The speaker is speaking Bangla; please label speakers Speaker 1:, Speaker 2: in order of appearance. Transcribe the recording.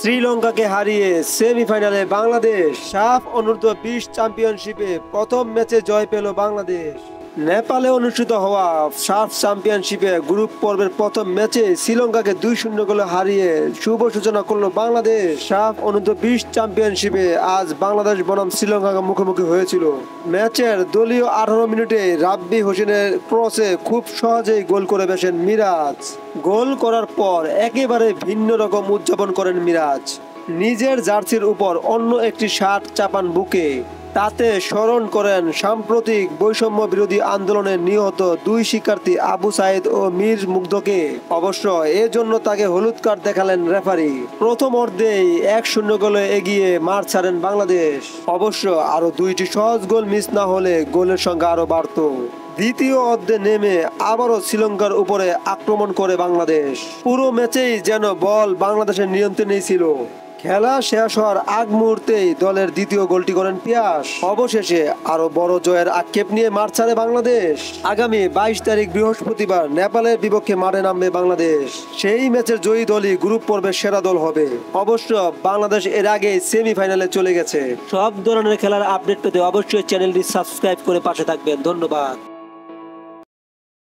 Speaker 1: শ্রীলঙ্কাকে হারিয়ে সেমিফাইনালে বাংলাদেশ। সাফ অনূর্ধ্ব-20 চ্যাম্পিয়নশিপে প্রথম ম্যাচে জয় পেল বাংলাদেশ। নেপালে অনুষ্ঠিত হওয়া সাফ চ্যাম্পিয়নশিপে গ্রুপ পর্বের প্রথম ম্যাচে শ্রীলঙ্কাকে 2-0 গোলে হারিয়ে শুভ সূচনা করল বাংলাদেশ। সাফ অনূর্ধ্ব-20 চ্যাম্পিয়নশিপে আজ বাংলাদেশ বনাম শ্রীলঙ্কাকে মুখোমুখি হয়েছিল। ম্যাচের দলীয় 18 মিনিটে রাব্বি হোসেনের ক্রসে খুব সহজেই গোল করে বসেন মিরাজ। গোল করার পর একেবারে ভিন্ন রকম উদযাপন করেন মিরাজ। নিজের জার্সির উপর অন্য একটি শার্ট চাপান বুকে। তাতে স্মরণ করেন সাম্প্রতিক বৈষম্য বিরোধী আন্দোলনে নিহত 2 শিক্ষার্থী আবু সাইদ ও মীর মুগ্ধকে। অবশ্য এজন্য তাকে হলুদ কার্ড দেখালেন রেফারি। প্রথম অর্ধেই 1-0 গোলে এগিয়ে মাঠ ছাড়েন বাংলাদেশ। অবশ্য আরো 2টি সহজ গোল মিস না হলে গোলের সংখ্যা আরো বাড়ত। দ্বিতীয় অর্ধে নেমে আবারও শ্রীলঙ্কার উপরে আক্রমণ করে বাংলাদেশ। পুরো ম্যাচেই যেন বল বাংলাদেশের নিয়ন্ত্রণেই ছিল। খেলা শেষ হওয়ার আগ মুহূর্তেই দলের দ্বিতীয় গোলটি করেন পিয়াস। অবশেষে আরো বড় জয়ের আক্ষেপ নিয়ে মাঠ ছাড়ে বাংলাদেশ। আগামী 22 তারিখ বৃহস্পতিবার নেপালের বিপক্ষে মাঠে নামবে বাংলাদেশ। সেই ম্যাচের জয়ী দলই গ্রুপ পর্বের সেরা দল হবে। অবশ্য বাংলাদেশ এর আগে সেমিফাইনালে চলে গেছে। সব ধরনের খেলার আপডেট পেতে অবশ্যই চ্যানেলটি সাবস্ক্রাইব করে পাশে থাকবেন। ধন্যবাদ।